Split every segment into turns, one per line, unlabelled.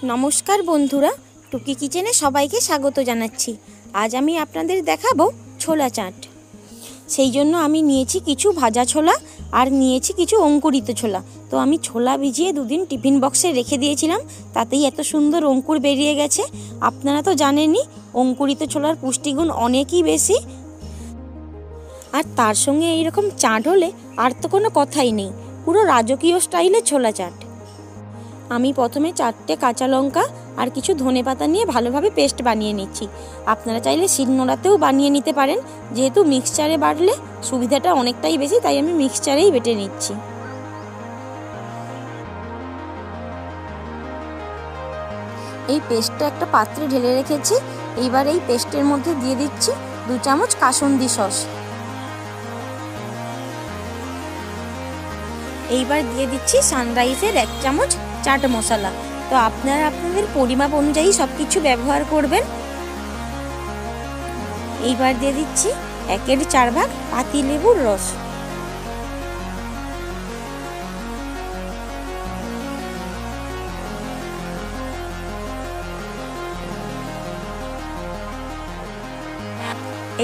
নমস্কার বন্ধুরা, টুকি কিচেনে সবাইকে স্বাগত জানাচ্ছি। আজ আমি আপনাদের দেখাবো ছোলা চাট। সেই জন্য আমি নিয়েছি কিছু ভাজা ছোলা আর নিয়েছি কিছু অঙ্কুরিত ছোলা। তো আমি ছোলা ভিজিয়ে দুদিন টিফিন বক্সে রেখে দিয়েছিলাম, তাতেই এত সুন্দর অঙ্কুর বেরিয়ে গেছে। আপনারা তো জানেনই অঙ্কুরিত ছোলার পুষ্টিগুণ অনেকই বেশি, আর তার সঙ্গে এইরকম চাট হলে আর তো কোনো কথাই নেই, পুরো রাজকীয় স্টাইলে ছোলা চাট। আমি প্রথমে 4টে কাঁচা লঙ্কা আর কিছু ধনেপাতা নিয়ে ভালোভাবে পেস্ট বানিয়ে নিচ্ছি। আপনারা চাইলে শিলনোড়াতেও বানিয়ে নিতে পারেন, যেহেতু মিক্সচারে বাটলে সুবিধাটা অনেকটাই বেশি, তাই আমি মিক্সচারেই বেটে নিচ্ছি। এই পেস্টটা একটা পাত্রে ঢেলে রেখেছি। এইবার এই পেস্টের মধ্যে দিয়ে দিচ্ছি 2 চামচ কাসুন্দি সস। এইবার দিয়ে দিচ্ছি সানরাইজের 1 চামচ চাট মশলা। তো আপনারা আপনাদের পরিমাপ অনুযায়ী সব কিছু ব্যবহার করবেন। এইবার দিয়ে দিচ্ছি 1/4 ভাগ পাতিলেবুর রস।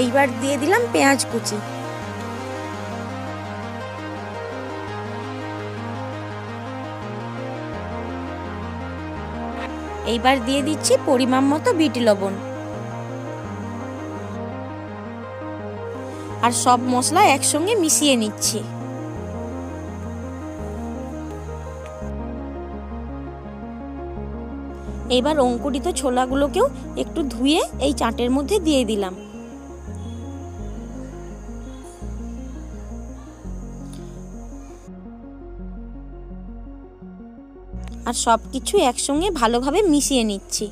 এইবার দিয়ে দিলাম পেঁয়াজ কুচি। এইবার দিয়ে দিচ্ছি পরিমাণ মতো বিট লবণ। আর সব মশলা একসঙ্গে মিশিয়ে নিচ্ছি। এবার অঙ্কুরিত ছোলাগুলোকেও একটু ধুয়ে এই চাটের মধ্যে দিয়ে দিলাম। আর সব কিছু একসঙ্গে ভালোভাবে মিশিয়ে নিচ্ছি।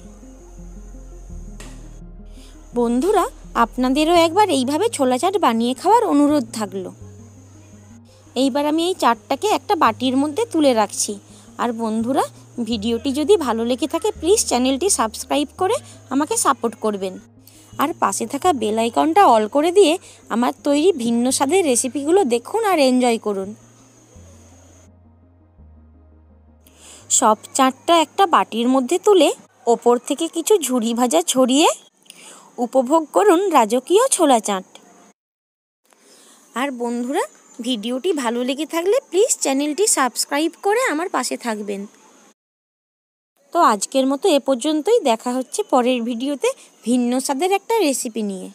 বন্ধুরা, আপনাদেরও একবার এইভাবে ছোলা চাট বানিয়ে খাওয়ার অনুরোধ থাকলো। এইবার আমি এই চাটটাকে একটা বাটির মধ্যে তুলে রাখছি। আর বন্ধুরা, ভিডিওটি যদি ভালো লেগে থাকে প্লিজ চ্যানেলটি সাবস্ক্রাইব করে আমাকে সাপোর্ট করবেন। আর পাশে থাকা বেল আইকনটা অল করে দিয়ে আমার তৈরি ভিন্ন স্বাদের রেসিপিগুলো দেখুন আর এনজয় করুন। সব চাটটা একটা বাটির মধ্যে তুলে ওপর থেকে কিছু ঝুরি ভাজা ছড়িয়ে উপভোগ করুন রাজকীয় ছোলা চাট। আর বন্ধুরা, ভিডিওটি ভালো লেগে থাকলে প্লিজ চ্যানেলটি সাবস্ক্রাইব করে আমার পাশে থাকবেন। তো আজকের মতো এ পর্যন্তই। দেখা হচ্ছে পরের ভিডিওতে ভিন্ন স্বাদের একটা রেসিপি নিয়ে।